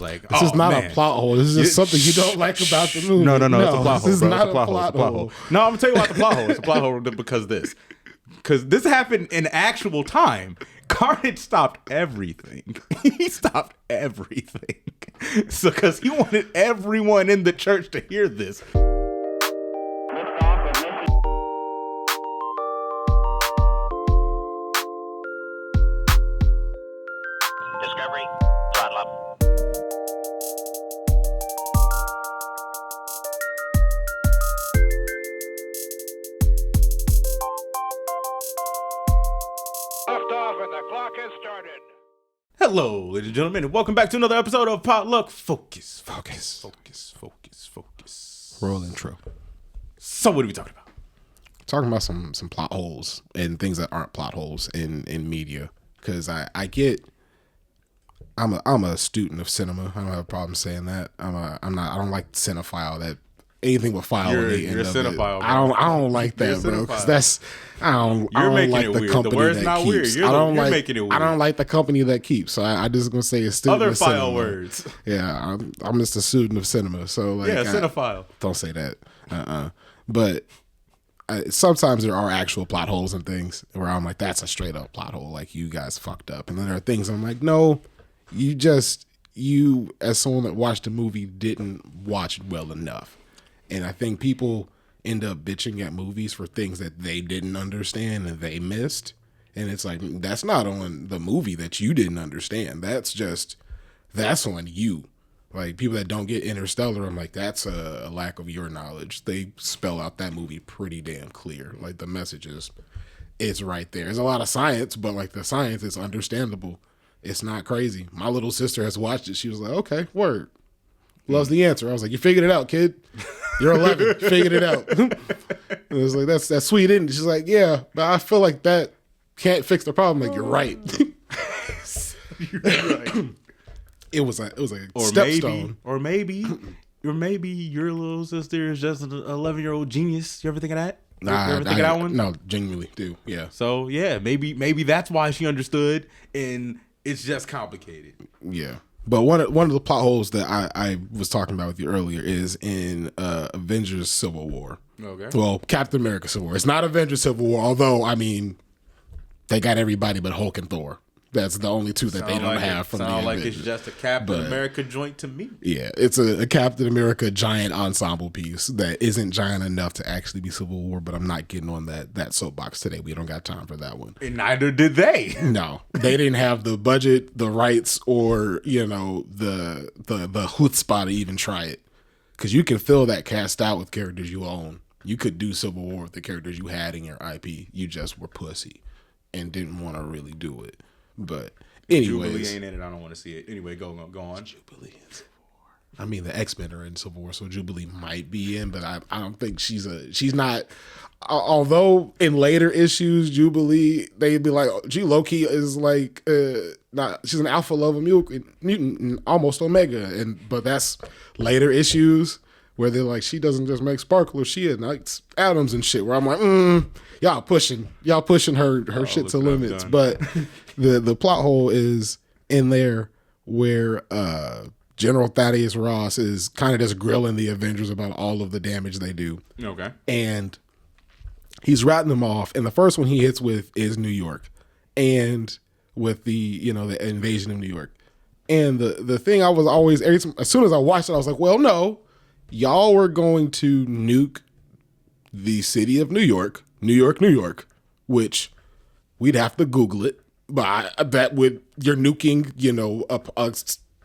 Like, this is not a plot hole. This is just something you don't like about the movie. No, it's a plot hole. This is bro. not It's a plot hole. No, I'm gonna tell you about the plot hole. It's a plot hole because this happened in actual time. Carnage stopped everything. He stopped everything. So, because he wanted everyone in the church to hear this. Discovery, throttle up. Lift off and the clock has started. Hello, ladies and gentlemen, and welcome back to another episode of Potluck Focus. Roll intro. So, what are we talking about? Talking about some plot holes and things that aren't plot holes in media. Because I get, I'm a student of cinema. I don't have a problem saying that. I don't like cinephile. That anything with file on the end You're a of cinephile, it. bro. I don't like that, bro. Because that's I don't making like it the weird. company The word's that not keeps. weird. You're making it weird. I don't like the company that keeps. So I just gonna say a student Other of file cinema. words. Yeah, I'm just a student of cinema. So like, Yeah, cinephile. Don't say that. But sometimes there are actual plot holes and things where I'm like, that's a straight up plot hole. Like, you guys fucked up. And then there are things I'm like, no, you as someone that watched the movie didn't watch it well enough. And I think people end up bitching at movies for things that they didn't understand and they missed. And it's like, that's not on the movie that you didn't understand. That's on you. Like, people that don't get Interstellar, I'm like, that's a lack of your knowledge. They spell out that movie pretty damn clear. Like, the message it's right there. There's a lot of science, but like, the science is understandable. It's not crazy. My little sister has watched it. She was like, okay, word. Loves the answer. I was like, you figured it out, kid. You're 11. You figured it out. It was like, that's sweet, isn't it? She's like, yeah, but I feel like that can't fix the problem. Like, you're right. You're right. It was a Or stepstone. maybe your little sister is just an 11-year-old genius. You ever think of that? You ever think of that one? No, genuinely do. Yeah. So yeah, maybe that's why she understood, and it's just complicated. Yeah. But one of the plot holes that I was talking about with you earlier is in Avengers Civil War. Okay. Well, Captain America Civil War. It's not Avengers Civil War, although, I mean, they got everybody but Hulk and Thor. That's the only two that they don't have from the Sound like Avengers. it's just a Captain America joint to me. Yeah, it's a Captain America giant ensemble piece that isn't giant enough to actually be Civil War, but I'm not getting on that soapbox today. We don't got time for that one. And neither did they. No, they didn't have the budget, the rights, or, the chutzpah to even try it. Because you can fill that cast out with characters you own. You could do Civil War with the characters you had in your IP. You just were pussy and didn't want to really do it. But anyways, Jubilee ain't in it. I don't want to see it. Anyway, go on. Jubilee in Civil War. I mean, the X-Men are in Civil War, so Jubilee might be in, but I don't think she's not. Although in later issues, Jubilee, they'd be like, gee, Loki is like, she's an alpha level mutant, almost Omega, but that's later issues where they're like, she doesn't just make sparklers, she ignites atoms and shit. Where I'm like, y'all pushing her shit to limits. But the plot hole is in there where General Thaddeus Ross is kind of just grilling the Avengers about all of the damage they do. Okay. And he's ratting them off. And the first one he hits with is New York, and with the invasion of New York. And the thing I was always, as soon as I watched it, I was like, well, no, y'all were going to nuke the city of New York, which we'd have to Google it. But I bet you're nuking,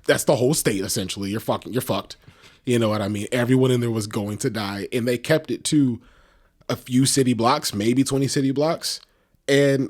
that's the whole state, essentially. You're fucked. You know what I mean? Everyone in there was going to die. And they kept it to a few city blocks, maybe 20 city blocks. And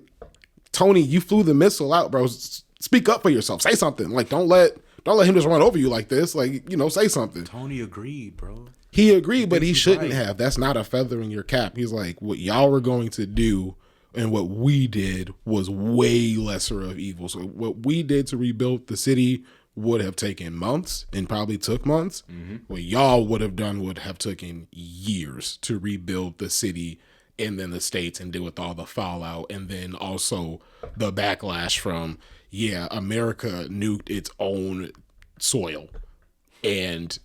Tony, you flew the missile out, bro. Speak up for yourself. Say something. Like, don't let him just run over you like this. Like, say something. Tony agreed, bro. He agreed, but he shouldn't have. That's not a feather in your cap. He's like, what y'all were going to do and what we did was way lesser of evil. So what we did to rebuild the city would have taken months and probably took months. Mm-hmm. What y'all would have done would have taken years to rebuild the city and then the states and deal with all the fallout. And then also the backlash from, America nuked its own soil. And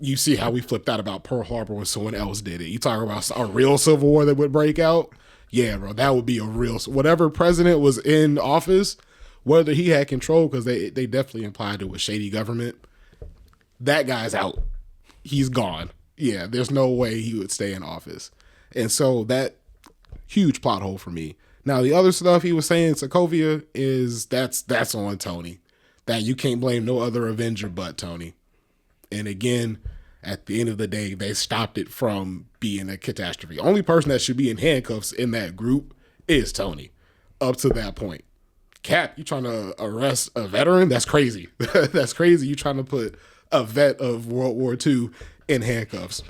you see how we flipped out about Pearl Harbor when someone else did it. You talk about a real civil war that would break out. Yeah, bro, that would be a real, whatever president was in office, whether he had control, because they definitely implied it was shady government. That guy's out. He's gone. Yeah, there's no way he would stay in office. And so that huge plot hole for me. Now, the other stuff he was saying, Sokovia, is that's on Tony. That you can't blame no other Avenger but Tony. And again, at the end of the day, they stopped it from being a catastrophe. Only person that should be in handcuffs in that group is Tony. Up to that point. Cap, you trying to arrest a veteran? That's crazy. That's crazy. You trying to put a vet of World War II in handcuffs.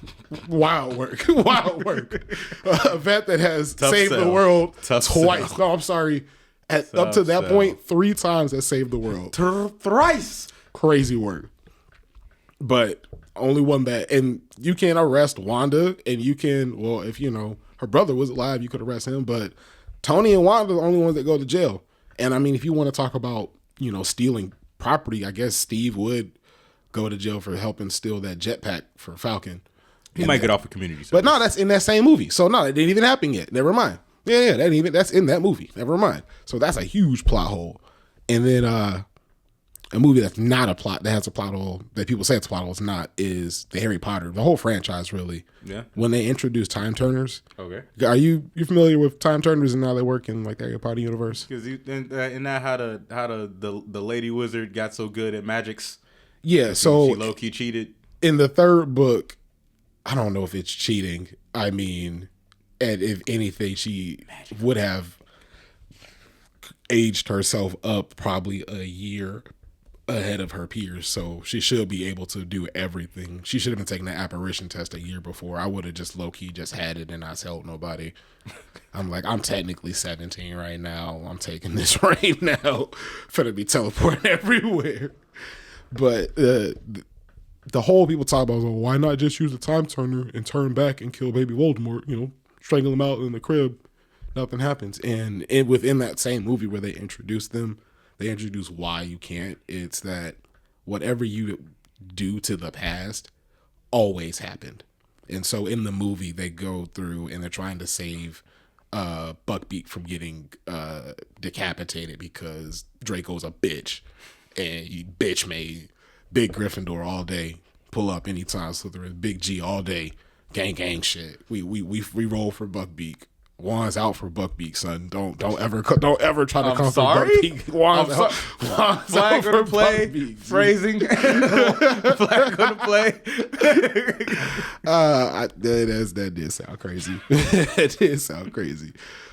Wild work. Wild work. A vet that has saved the world twice. Sell. No, I'm sorry. Up to that point, 3 times has saved the world. Thrice. Crazy work. But only one that, and you can arrest Wanda, and you can, well, if you know her brother was alive, you could arrest him. But Tony and Wanda are the only ones that go to jail. And I mean, if you want to talk about, you know, stealing property, I guess Steve would go to jail for helping steal that jetpack for Falcon. He might get off of community service. But no, that's in that same movie. So no, it didn't even happen yet. Never mind. Yeah, that's in that movie. Never mind. So that's a huge plot hole. And then a movie that's not a plot, that has a plot hole, that people say it's a plot hole, it's not, is the Harry Potter, the whole franchise, really. Yeah. When they introduced time turners. Okay. Are you familiar with time turners and how they work in like the Harry Potter universe? Because isn't that how the lady wizard got so good at magics? Yeah. So she low key cheated in the 3rd book. I don't know if it's cheating. I mean, and if anything, she would have aged herself up probably a year ahead of her peers, so she should be able to do everything. She should have been taking the apparition test a year before. I would have just low-key just had it and not told nobody. I'm like, I'm technically 17 right now. I'm taking this right now. Finna be teleporting everywhere. But the whole people talk about, well, why not just use a time turner and turn back and kill baby Voldemort, you know, strangle him out in the crib. Nothing happens. And within that same movie where they introduced them, they introduce why you can't. It's that whatever you do to the past always happened. And so in the movie, they go through and they're trying to save Buckbeak from getting decapitated because Draco's a bitch. And he bitch made Big Gryffindor all day. Pull up anytime Slytherin. Big G all day. Gang shit. We roll for Buckbeak. Juan's out for Buckbeak, son. Don't ever try to come for Buckbeak. Juan's out Flag gonna play Buckbeak, phrasing. Flag gonna play. That did sound crazy. It did sound crazy.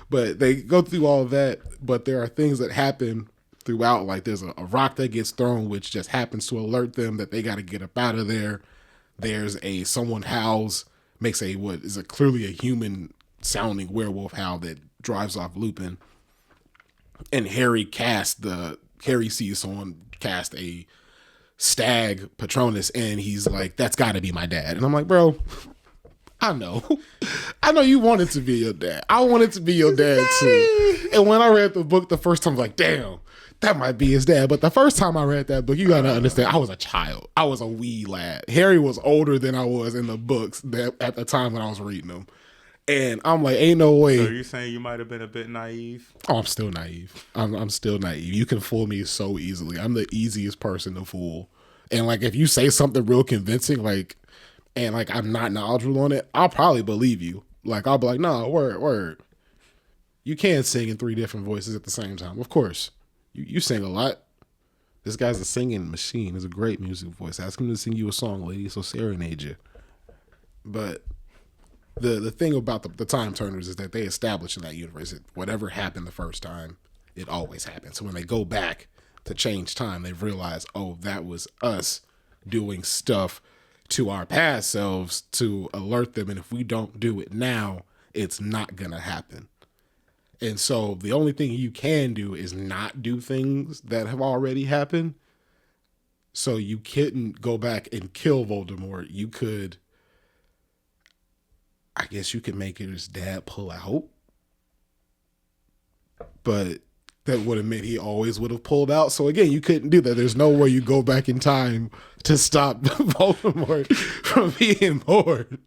But they go through all of that. But there are things that happen throughout. Like there's a rock that gets thrown, which just happens to alert them that they got to get up out of there. There's someone howls, makes what is clearly a human sounding werewolf howl that drives off Lupin, and Harry sees someone cast a stag Patronus, and he's like, that's gotta be my dad. And I'm like, bro, I know you want it to be your dad. I want it to be your dad too. And when I read the book the first time, I was like, damn, that might be his dad. But the first time I read that book, you gotta understand, I was a child. I was a wee lad. Harry was older than I was in the books at the time when I was reading them. And I'm like, ain't no way. So you're saying you might have been a bit naive? Oh, I'm still naive. I'm still naive. You can fool me so easily. I'm the easiest person to fool. And like, if you say something real convincing, and I'm not knowledgeable on it, I'll probably believe you. Like, I'll be like, no, word. You can sing in 3 different voices at the same time. Of course. You sing a lot. This guy's a singing machine. He's a great music voice. Ask him to sing you a song, lady. So serenade you. But the thing about the time turners is that they establish in that universe that whatever happened the first time, it always happens. So when they go back to change time, they realize, oh, that was us doing stuff to our past selves to alert them. And if we don't do it now, it's not going to happen. And so the only thing you can do is not do things that have already happened. So you couldn't go back and kill Voldemort. You could, I guess you could make his dad pull out. But that would have meant he always would have pulled out. So again, you couldn't do that. There's no way you go back in time to stop Voldemort from being born.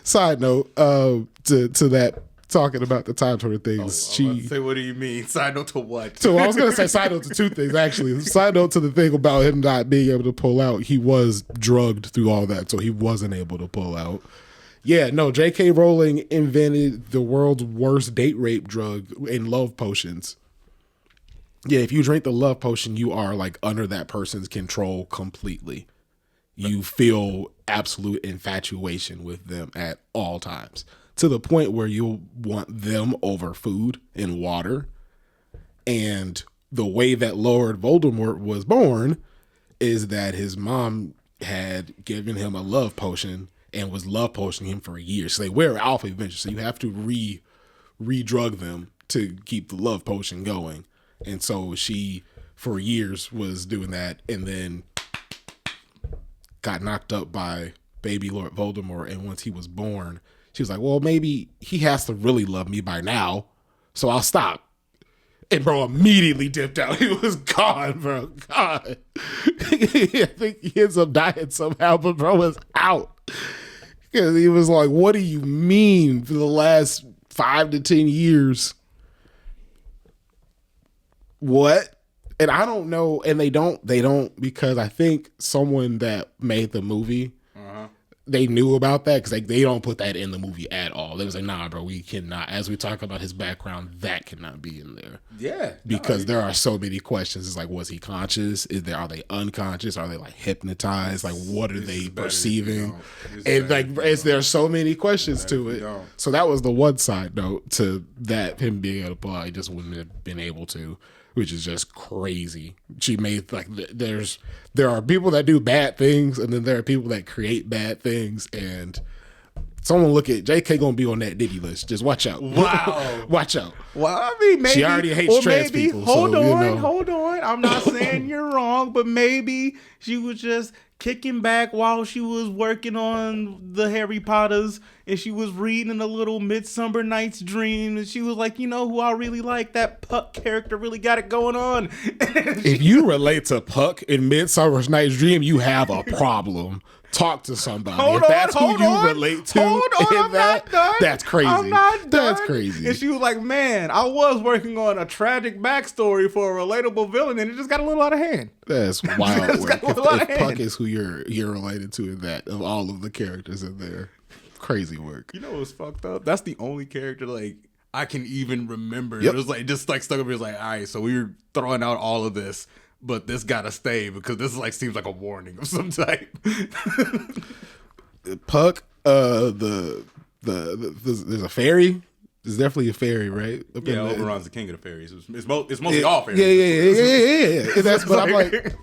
Side note, to that, talking about the time turner things. Say, what do you mean? Side note to what? So I was going to say side note to two things, actually. Side note to the thing about him not being able to pull out. He was drugged through all that, so he wasn't able to pull out. Yeah, no, J.K. Rowling invented the world's worst date rape drug in love potions. Yeah, if you drink the love potion, you are like under that person's control completely. You feel absolute infatuation with them at all times, to the point where you'll want them over food and water. And the way that Lord Voldemort was born is that his mom had given him a love potion and was love potioning him for years. So they wear alpha eventually, so you have to re-drug them to keep the love potion going. And so she, for years, was doing that, and then got knocked up by baby Lord Voldemort. And once he was born, she was like, well, maybe he has to really love me by now, so I'll stop. And bro immediately dipped out. He was gone, bro. God. I think he ends up dying somehow, but bro was out. Because he was like, what do you mean for the last 5 to 10 years? What? And I don't know. And they don't, because I think someone that made the movie, they knew about that, because they don't put that in the movie at all. They was like, nah, bro, we cannot. As we talk about his background, that cannot be in there. Yeah. Because there are so many questions. It's like, was he conscious? Are they unconscious? Are they like hypnotized? Like, what are they perceiving? And like, there's so many questions to it. So that was the one side note to that, him being able to pull out. He just wouldn't have been able to, which is just crazy. She made like, there are people that do bad things, and then there are people that create bad things, and someone look at JK gonna be on that Diddy list. Just watch out. Wow. Watch out. Well, I mean, maybe she already hates trans people. Hold so, on, hold on. I'm not saying you're wrong, but maybe she was just kicking back while she was working on the Harry Potters, and she was reading a little Midsummer Night's Dream, and she was like, you know who I really like? That Puck character really got it going on. If you relate to Puck in Midsummer Night's Dream, you have a problem. Talk to somebody. If that's who you relate to, I'm not done. That's crazy. I'm not done. That's crazy. And she was like, man, I was working on a tragic backstory for a relatable villain, and it just got a little out of hand. That's wild work. If Puck is who you're related to in that, of all of the characters in there, crazy work. You know what's fucked up? That's the only character like I can even remember. Yep. It was like just like stuck up here. It's like, all right, so we were throwing out all of this, but this gotta stay because this like seems like a warning of some type. Puck, there's a fairy. There's definitely a fairy, right? Yeah, Oberon's the king of the fairies. It's mostly all fairies. Yeah. And that's, but I'm like,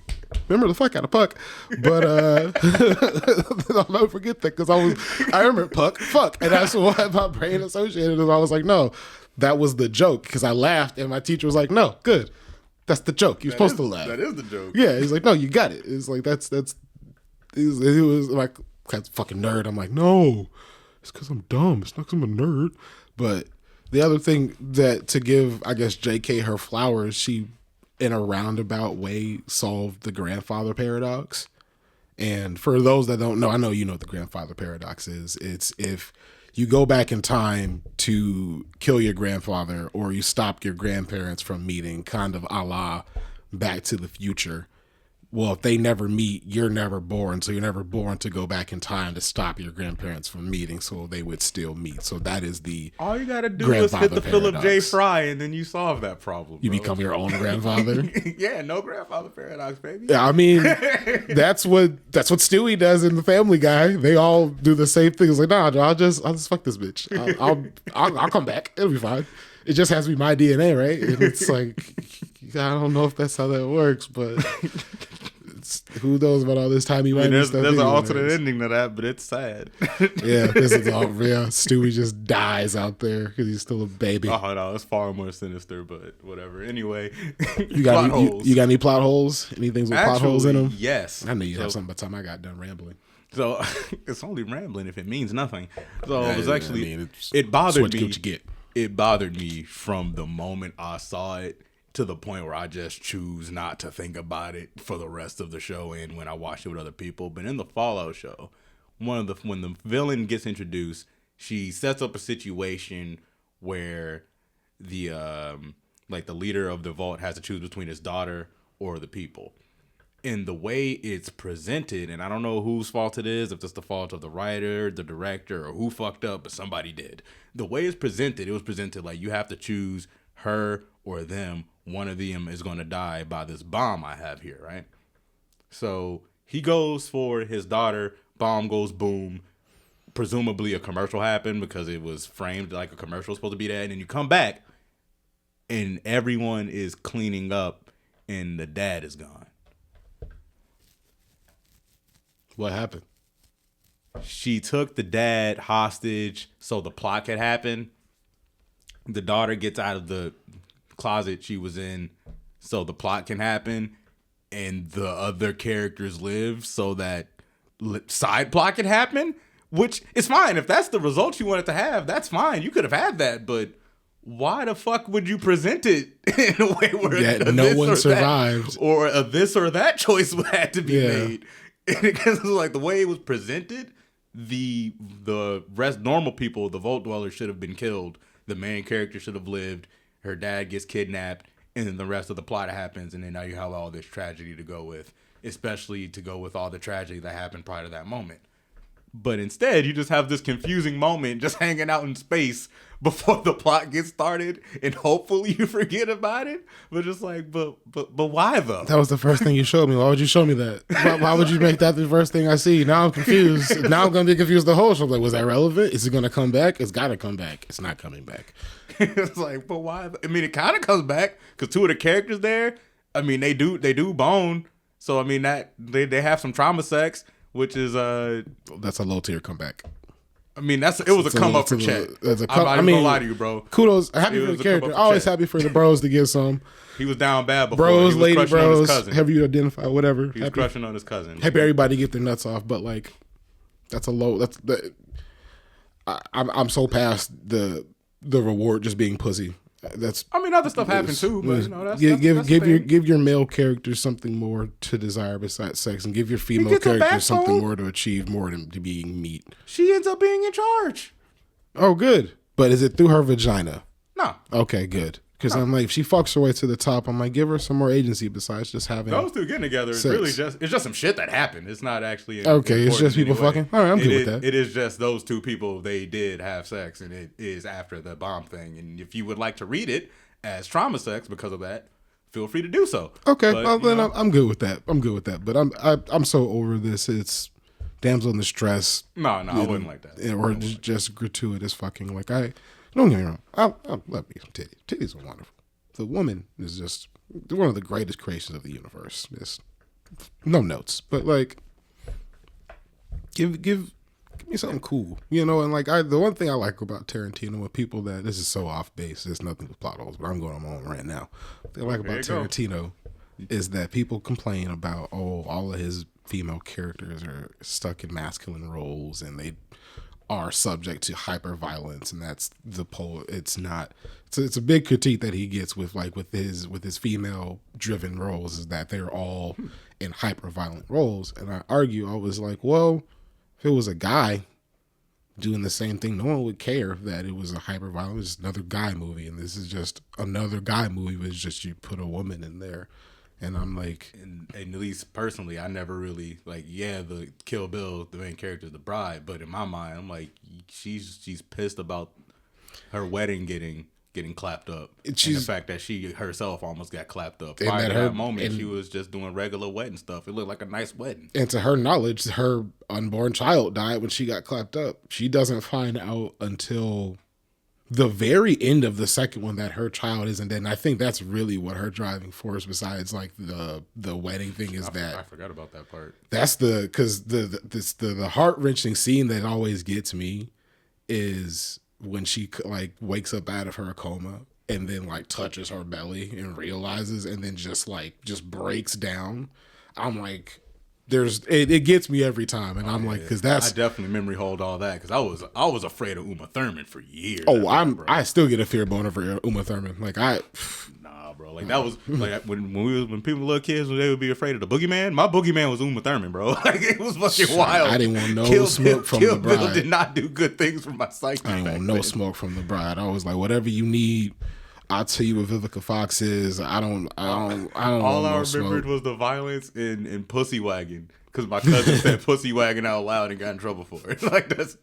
remember the fuck out of Puck. But I'll never forget that, because I remember Puck, fuck. And that's what my brain associated with. I was like, no, that was the joke, because I laughed and my teacher was like, no, good. That's the joke. You're supposed to laugh. That is the joke. Yeah, he's like, no, you got it. It's like, he was like, that's fucking nerd. I'm like, no, it's because I'm dumb. It's not because I'm a nerd. But the other thing that, to give, I guess, JK her flowers, she, in a roundabout way, solved the grandfather paradox. And for those that don't know, I know you know what the grandfather paradox is. It's if you go back in time to kill your grandfather, or you stop your grandparents from meeting, kind of a la Back to the Future. Well, if they never meet, you're never born. So you're never born to go back in time to stop your grandparents from meeting, so they would still meet. So that is the all you gotta do is hit the Philip J. Fry, and then you solve that problem. You become your own grandfather. Yeah, no grandfather paradox, baby. Yeah, I mean, that's what Stewie does in the Family Guy. They all do the same thing. It's like, nah, I'll just fuck this bitch. I'll come back. It'll be fine. It just has to be my DNA, right? And it's like, I don't know if that's how that works, but who knows about all this timey-wimey stuff. There's an alternate ending to that, but it's sad. Yeah, this is all real. Stewie just dies out there because he's still a baby. Oh no, it's far more sinister, but whatever. Anyway, you got any plot holes? Anything with plot holes in them? Yes. I knew you'd have something by the time I got done rambling. So it's only rambling if it means nothing. So Yeah, it was actually, I mean, it bothered what me. you get. it bothered me from the moment I saw it to the point where I just choose not to think about it for the rest of the show and when I watch it with other people. But in the Fallout show, when the villain gets introduced, she sets up a situation where the the leader of the vault has to choose between his daughter or the people. And the way it's presented, and I don't know whose fault it is, if it's the fault of the writer, the director, or who fucked up, but somebody did. The way it's presented, it was presented like you have to choose her or them. One of them is going to die by this bomb I have here, right? So he goes for his daughter, bomb goes boom. Presumably a commercial happened because it was framed like a commercial was supposed to be that. And then you come back and everyone is cleaning up and the dad is gone. What happened? She took the dad hostage so the plot could happen. The daughter gets out of the closet she was in so the plot can happen. And the other characters live so that side plot can happen. Which is fine. If that's the result you wanted to have, that's fine. You could have had that. But why the fuck would you present it in a way where no one survived? Or a this or that choice had to be made. Because like the way it was presented, the rest normal people, the Vault Dwellers should have been killed. The main character should have lived. Her dad gets kidnapped, and then the rest of the plot happens, and then now you have all this tragedy to go with, especially to go with all the tragedy that happened prior to that moment. But instead, you just have this confusing moment just hanging out in space before the plot gets started, and hopefully you forget about it. But just like, but why though? That was the first thing you showed me. Why would you show me that? Why would you make that the first thing I see? Now I'm confused. Now I'm going to be confused the whole show. Like, was that relevant? Is it going to come back? It's got to come back. It's not coming back. It's like, but why? I mean, it kind of comes back because two of the characters there, I mean, they do bone. So I mean that they have some trauma sex. Which is that's a low tier comeback. I mean, it was a come up for Chet. I'm not even gonna lie to you, bro. Kudos, happy for the character. Always happy for the bros to get some. He was down bad before. Bros, he was lady bros, have you identified whatever. He was crushing on his cousin. Happy everybody get their nuts off, but like, that's a low. I'm so past the reward just being pussy. I mean, other stuff happened too, but you know, that's give your male character something more to desire besides sex, and give your female character something more to achieve, more than to being meat. She ends up being in charge. Oh, good. But is it through her vagina? No. Okay, good. Because I'm like, if she fucks her way to the top, I'm like, give her some more agency besides just having those two getting together. It's really just some shit that happened. It's not actually okay. It's just people fucking. All right, I'm good with that. It is just those two people. They did have sex, and it is after the bomb thing. And if you would like to read it as trauma sex because of that, feel free to do so. Okay, well, then I'm good with that. I'm good with that. But I'm so over this. It's damsel in distress. No, I wouldn't like that. Or just gratuitous fucking like Don't get me wrong. I love me some titties. Titties are wonderful. The woman is just one of the greatest creations of the universe. Just no notes, but like, give me something cool, you know. And like, the one thing I like about Tarantino with people that this is so off base, there's nothing with plot holes, but I'm going on my own right now. What I like about Tarantino is that people complain about all of his female characters are stuck in masculine roles and they are subject to hyper violence, and that's the pole. It's not. It's a big critique that he gets with his female driven roles, is that they're all in hyper violent roles. And I was like, well, if it was a guy doing the same thing, no one would care that it was a hyper violent. It was just another guy movie, and this is just another guy movie. But it's just you put a woman in there. And I'm like, and at least personally, I never really like. Yeah, the Kill Bill, the main character is the bride, but in my mind, I'm like, she's pissed about her wedding getting clapped up, and the fact that she herself almost got clapped up. Prior to that moment, she was just doing regular wedding stuff. It looked like a nice wedding. And to her knowledge, her unborn child died when she got clapped up. She doesn't find out until the very end of the second one that her child isn't dead. And I think that's really what her driving force, besides like the wedding thing, is I forgot about that part. That's because the heart-wrenching scene that always gets me is when she like wakes up out of her coma and then like touches her belly and realizes, and then just breaks down. I'm like, it gets me every time, and I'm like, because that's I definitely memory hold all that because I was afraid of Uma Thurman for years. I still get a fear boner for Uma Thurman. Like Nah, bro. Like that was like when people were little kids, when they would be afraid of the boogeyman. My boogeyman was Uma Thurman, bro. Like it was fucking wild. I didn't want no smoke from the bride. Bill did not do good things for my psyche. I didn't want no smoke from the bride. I was like, whatever you need, I'll tell you what Vivica Fox is. I don't. All want I no remembered smoke. was the violence in Pussy Wagon. Because my cousin said Pussy Wagon out loud and got in trouble for it. Like that's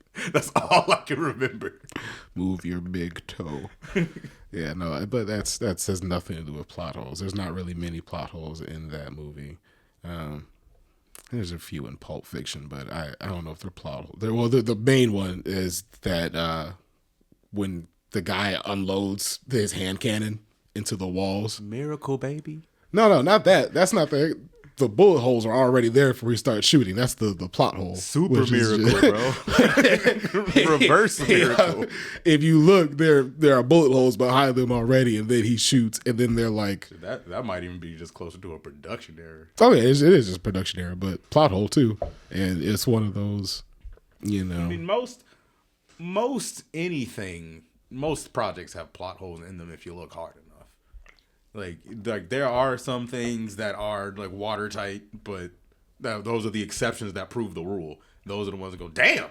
all I can remember. Move your big toe. Yeah, no, but that has nothing to do with plot holes. There's not really many plot holes in that movie. There's a few in Pulp Fiction, but I don't know if they're plot holes. Well, the main one is that when the guy unloads his hand cannon into the walls. Miracle Baby? No, not that. That's not the bullet holes are already there before he starts shooting. That's the plot hole. Super miracle, bro. Reverse miracle. If you look, there are bullet holes behind them already, and then he shoots, and then they're like... That might even be just closer to a production error. Oh, yeah, it is just production error, but plot hole, too. And it's one of those, I mean, most projects have plot holes in them if you look hard enough. Like there are some things that are like watertight, but those are the exceptions that prove the rule. Those are the ones that go, damn,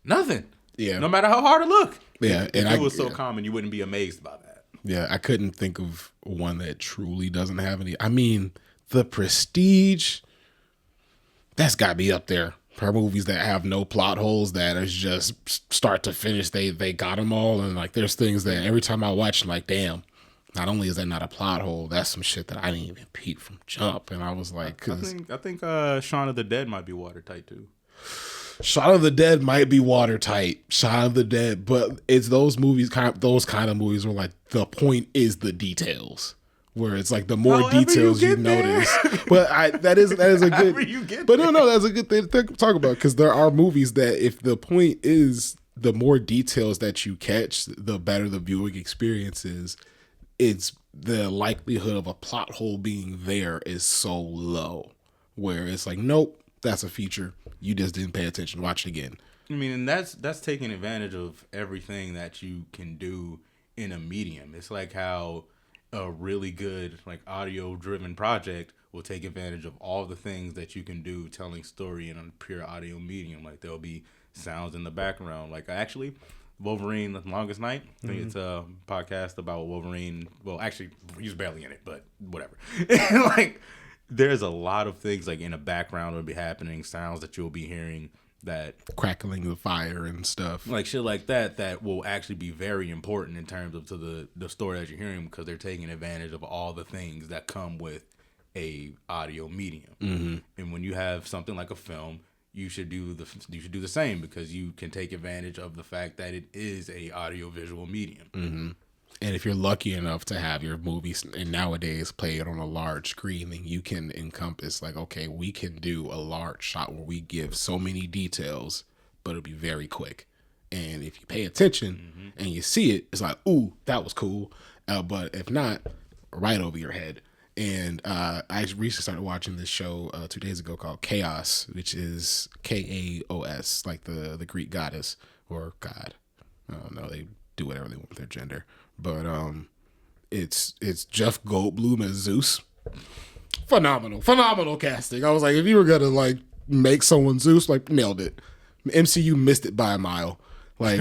nothing. Yeah. No matter how hard it look. Yeah. If it was so common, you wouldn't be amazed by that. Yeah, I couldn't think of one that truly doesn't have any. I mean, The Prestige, that's got to be up there. For movies that have no plot holes, that is just start to finish, they got them all. And like, there's things that every time I watch, I'm like, damn. Not only is that not a plot hole, that's some shit that I didn't even peep from jump. And I was like, I think Shaun of the Dead might be watertight too. Shaun of the Dead might be watertight. Shaun of the Dead, but it's those kind of movies where like the point is the details. Where it's like the more details you notice. But that is a good. But no, that's a good thing to talk about because there are movies that if the point is the more details that you catch, the better the viewing experience is. It's the likelihood of a plot hole being there is so low where it's like, nope, that's a feature. You just didn't pay attention. Watch it again. I mean, and that's taking advantage of everything that you can do in a medium. It's like how a really good like audio driven project will take advantage of all the things that you can do telling story in a pure audio medium. Like there'll be sounds in the background. Like actually Wolverine The Longest Night. I think it's a podcast about Wolverine. Well, actually, he's barely in it, but whatever. And like, there's a lot of things like in the background will be happening, sounds that you'll be hearing that crackling the fire and stuff, like shit like that will actually be very important in terms of to the story that you're hearing because they're taking advantage of all the things that come with a audio medium. Mm-hmm. And when you have something like a film, you should do the same because you can take advantage of the fact that it is a audio-visual medium. Mm-hmm. And if you're lucky enough to have your movies and nowadays play it on a large screen, then you can encompass like, okay, we can do a large shot where we give so many details, but it'll be very quick. And if you pay attention and you see it, it's like, ooh, that was cool. But if not, right over your head. And I recently started watching this show 2 days ago called Chaos, which is Kaos, like the Greek goddess or god. I don't know. They do whatever they want with their gender. But it's Jeff Goldblum as Zeus. Phenomenal casting. I was like, if you were gonna like make someone Zeus, like nailed it. MCU missed it by a mile. Like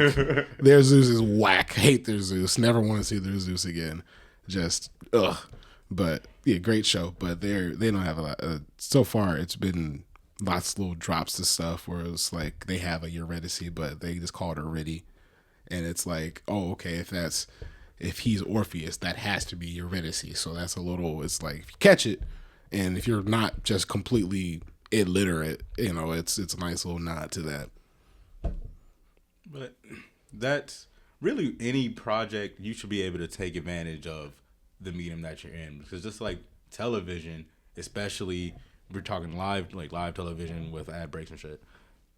their Zeus is whack. Hate their Zeus. Never want to see their Zeus again. Just ugh. But yeah, great show. But they don't have a lot. So far, it's been lots of little drops to stuff where it's like they have a Eurydice, but they just call it Eurydice, and it's like, oh, okay, if he's Orpheus, that has to be Eurydice. So that's a little. It's like if you catch it, and if you're not just completely illiterate, you know, it's a nice little nod to that. But that's really any project you should be able to take advantage of the medium that you're in, because just like television, especially we're talking live television with ad breaks and shit,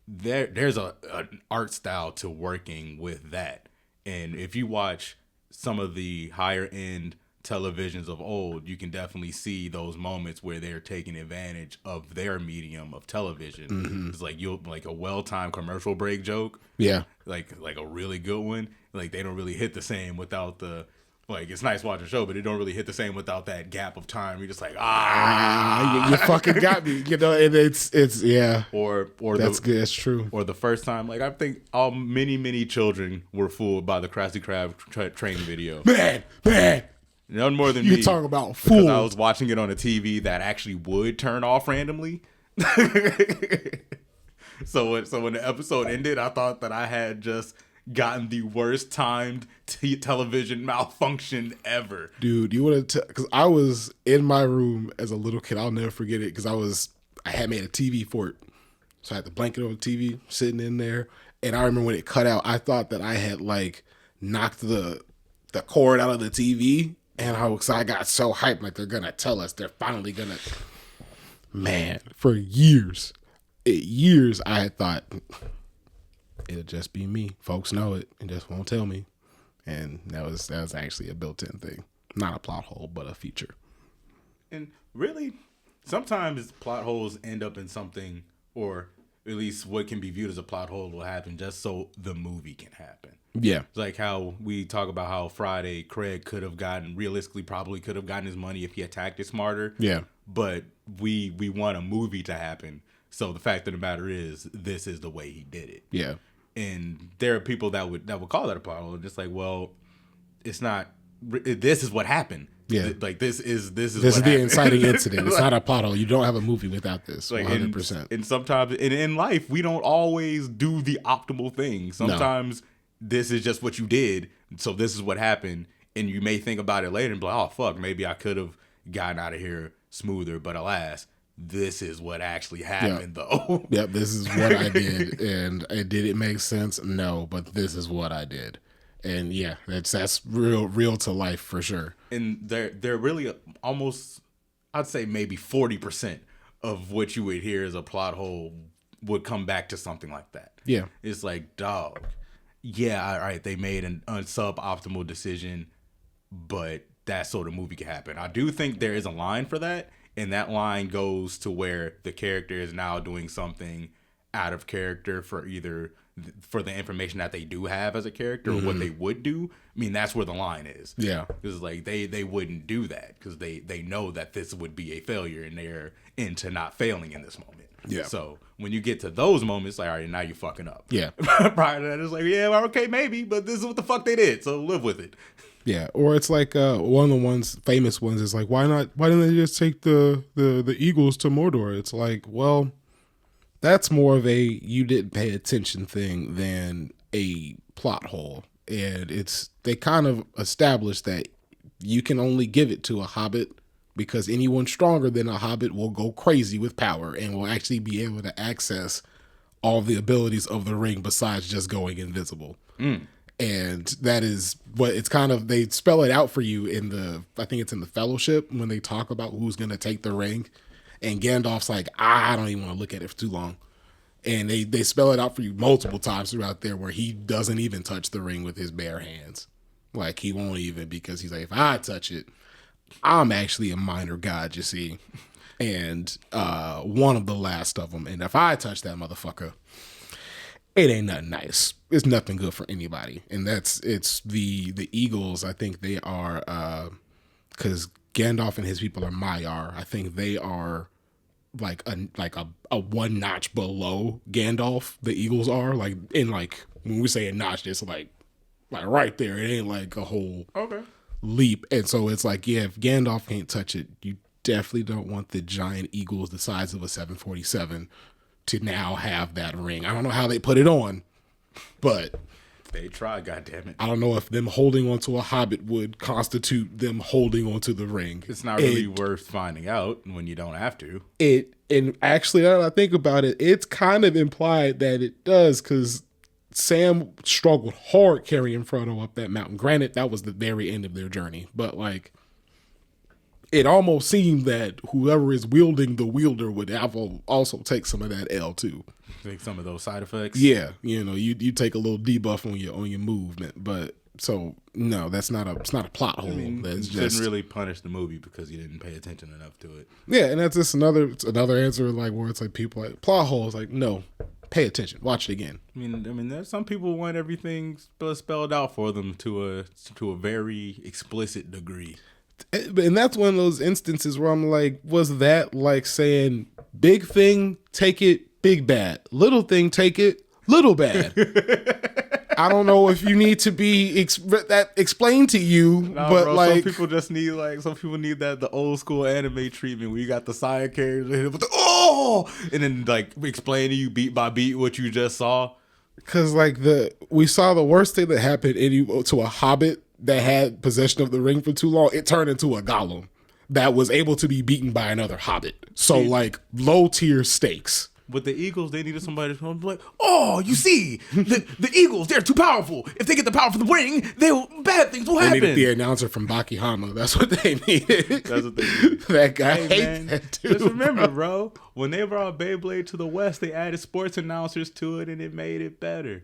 there's an art style to working with that. And if you watch some of the higher end televisions of old, you can definitely see those moments where they're taking advantage of their medium of television. It's like like a well-timed commercial break joke. Yeah. Like a really good one. Like they don't really hit the same without the like it's nice watching a show, but it don't really hit the same without that gap of time. You're just like You fucking got me. You know, and it's yeah. Or that's good. That's true. Or the first time, like I think many children were fooled by the Krusty Krab train video. Man. None more than You me. talking about because I fooled. was watching it on a TV that actually would turn off randomly. So when the episode ended, I thought that I had just gotten the worst timed television malfunction ever. Dude, you want to? Because I was in my room as a little kid. I'll never forget it. Because I had made a TV for it, so I had the blanket over the TV sitting in there. And I remember when it cut out, I thought that I had like knocked the cord out of the TV, and I got so hyped, like they're gonna tell us, they're finally gonna. Man, for years I had thought it'll just be me. Folks know it and just won't tell me. And that was actually a built-in thing. Not a plot hole, but a feature. And really, sometimes plot holes end up in something, or at least what can be viewed as a plot hole will happen just so the movie can happen. Yeah. It's like how we talk about how Friday Craig probably could have gotten his money if he attacked it smarter. Yeah. But we want a movie to happen. So the fact of the matter is, this is the way he did it. Yeah. And there are people that would call that a plot hole. Just like, well, it's not. This is what happened. Yeah. Like this is the happened. inciting incident. It's not a plot hole. You don't have a movie without this. Like 100%. And sometimes in life, we don't always do the optimal thing. Sometimes this is just what you did. So this is what happened. And you may think about it later and be like, oh, fuck, maybe I could have gotten out of here smoother. But alas, this is what actually happened, though. Yep, this is what I did. And did it make sense? No, but this is what I did. And yeah, that's real to life for sure. And they're really almost, I'd say maybe 40% of what you would hear as a plot hole would come back to something like that. Yeah. It's like, dog, yeah, all right, they made a suboptimal decision, but that's so the movie can happen. I do think there is a line for that, and that line goes to where the character is now doing something out of character for either for the information that they do have as a character or what they would do. I mean, that's where the line is. Yeah. Because like they wouldn't do that because they know that this would be a failure and they're into not failing in this moment. Yeah. So when you get to those moments, like, all right, now you're fucking up. Yeah. Prior to that, it's like, yeah, well, okay, maybe, but this is what the fuck they did, so live with it. Yeah, or it's like one of the famous ones is like, why didn't they just take the Eagles to Mordor? It's like, well, that's more of a you didn't pay attention thing than a plot hole. And they kind of established that you can only give it to a hobbit because anyone stronger than a hobbit will go crazy with power and will actually be able to access all the abilities of the ring besides just going invisible. And that is what it's kind of, they spell it out for you I think it's in the Fellowship when they talk about who's going to take the ring. And Gandalf's like, I don't even want to look at it for too long. And they spell it out for you multiple times throughout there where he doesn't even touch the ring with his bare hands. Like he won't even, because he's like, if I touch it, I'm actually a minor god, you see. And one of the last of them. And if I touch that motherfucker, it ain't nothing nice. It's nothing good for anybody. And it's the Eagles. I think they are, because Gandalf and his people are Maiar. I think they are like a one notch below Gandalf. The Eagles are like when we say a notch, it's like right there. It ain't like a whole leap. And so it's like, yeah, if Gandalf can't touch it, you definitely don't want the giant eagles the size of a 747 to now have that ring. I don't know how they put it on, but they try, goddammit. I don't know if them holding onto a hobbit would constitute them holding onto the ring. It's not really worth finding out when you don't have to. And actually, now that I think about it, it's kind of implied that it does, because Sam struggled hard carrying Frodo up that mountain. Granted, that was the very end of their journey, but like, it almost seemed that whoever is wielding the wielder would have also take some of that L too. Take some of those side effects. Yeah, you take a little debuff on your movement. But So no, it's not a plot hole. That's You shouldn't just really punish the movie because you didn't pay attention enough to it. yeah, and that's just another answer like where it's like people like plot holes. Like no, pay attention, watch it again. I mean, there's some people want everything spelled out for them to a very explicit degree. And that's one of those instances where I'm like, was that like saying big thing, take it, big bad, little thing, take it, little bad? I don't know if you need to be that explained to you, but bro, like some people just need that the old school anime treatment where you got the side character with the and then like explain to you beat by beat what you just saw. because like we saw the worst thing that happened to a hobbit that had possession of the ring for too long. It turned into a golem that was able to be beaten by another hobbit. So like low tier stakes. With the Eagles, they needed somebody to come and be like, oh, you see, the Eagles, they're too powerful. If they get the power from the ring, bad things will happen. They needed the announcer from Bakihama. That's what they needed. That's what they needed. That guy Hey, hates man, that dude. just remember, bro, when they brought Beyblade to the West, they added sports announcers to it, and it made it better.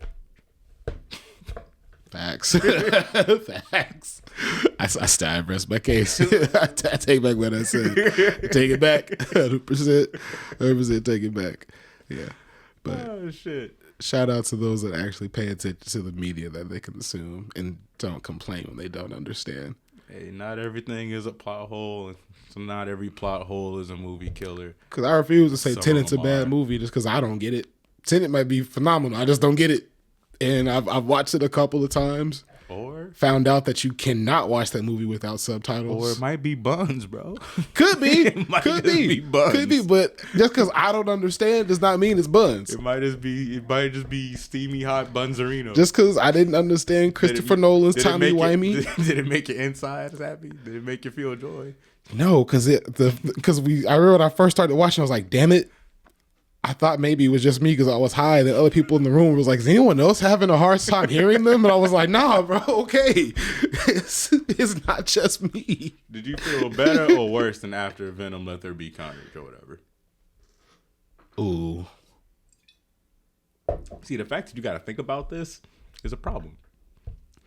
Facts. Facts. I rest my case. I take back what I said. Take it back. 100%. 100% take it back. Yeah. But Oh, shit. shout out to those that actually pay attention to the media that they consume and don't complain when they don't understand. Hey, not everything is a plot hole, so not every plot hole is a movie killer. Because I refuse to say Some Tenet's a of them bad are. movie just because I don't get it. Tenet might be phenomenal. I just don't get it. And I've watched it a couple of times. Or Found out that you cannot watch that movie without subtitles. it might be buns, bro. Could be. It might Could just be. be buns. Could be. But just because I don't understand does not mean it's buns. It might just be steamy hot bunzerino. Just because I didn't understand Christopher Nolan's Did it Tommy make Wimey. Did it make your insides happy? Did it make you feel joy? No, because I remember when I first started watching, I was like, damn it. I thought maybe it was just me because I was high. And the other people in the room was like, is anyone else having a hard time hearing them? And I was like, nah, bro, okay. It's not just me. Did you feel better or worse than after Venom Let There Be Carnage or whatever? Ooh. See, the fact that you got to think about this is a problem.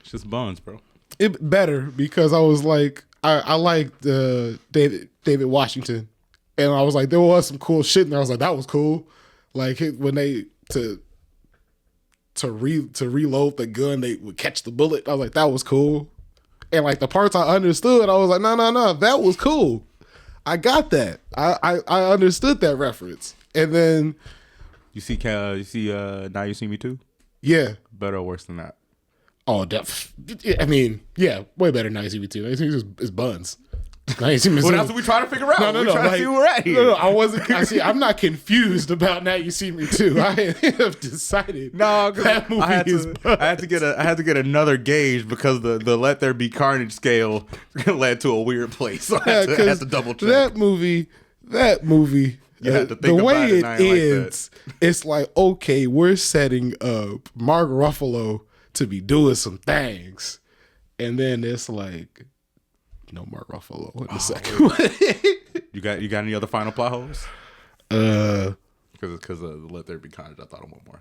It's just buns, bro. It better because I was like, I liked David Washington. And I was like, there was some cool shit, and I was like, that was cool. Like when they to reload the gun, they would catch the bullet. I was like, that was cool. And like the parts I understood, I was like, no, that was cool. I got that. I understood that reference. And then You see Now You See Me Too? yeah, Better or worse than that? oh, I mean, yeah, way better than 9CV2. 9CV2 is buns. 9CV2 Well, that's what we trying to figure out. No, We're trying to see where we're at here. No, I wasn't. I'm not confused about Now You See Me Too. I have decided. No, that movie I had is. to get another gauge because the Let There Be Carnage scale led to a weird place. So I had to double check. That movie. You had to think the about way it, it and I ain't like that. ends, it's like okay, we're setting up Mark Ruffalo to be doing some things, and then it's like no Mark Ruffalo in the second one. You got any other final plot holes? Because Let There Be Carnage, I thought of one more.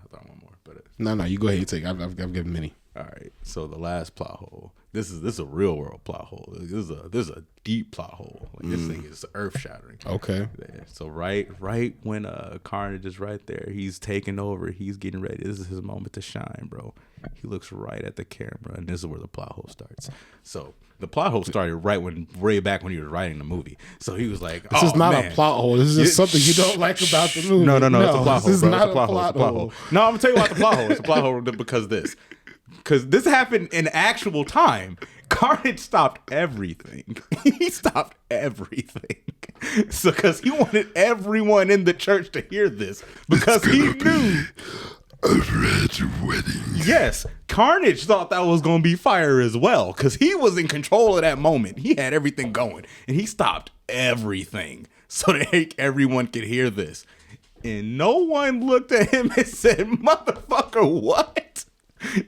But No, you go ahead. You take. I've given many. all right. So the last plot hole. This is a real world plot hole. This is a deep plot hole. Like, this thing is earth shattering. Okay. Yeah. So right when Carnage is right there, he's taking over. He's getting ready. This is his moment to shine, bro. He looks right at the camera, and this is where the plot hole starts. So the plot hole started way back when he was writing the movie. So he was like, This is not a plot hole. This is just something you don't like about the movie. No, it's a plot hole. This is Bro. not It's a plot hole. hole. No, I'm gonna tell you about the plot hole. It's a plot hole because this happened in actual time. Carnage stopped everything. He stopped everything. So because he wanted everyone in the church to hear this because he knew. A red wedding. Yes, Carnage thought that was going to be fire as well because he was in control of that moment. He had everything going and he stopped everything so that everyone could hear this. And no one looked at him and said, motherfucker, what?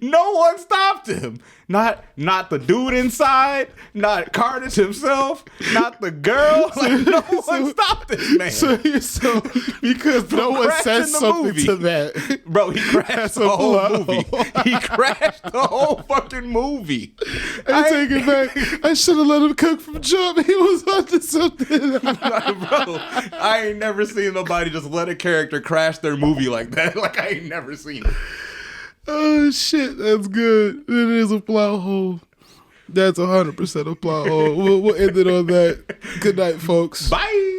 No one stopped him. Not the dude inside, not Carnage himself, not the girl. Like, no one stopped this man. So because no one said crashing the something movie. to that. Bro, he crashed the whole movie. He crashed the whole fucking movie. I take it back. I should have let him cook from jump. He was onto something. Bro, I ain't never seen nobody just let a character crash their movie like that. Like, I ain't never seen it. Oh, shit. That's good. It is a plot hole. That's 100% a plot hole. We'll end it on that. Good night, folks. Bye.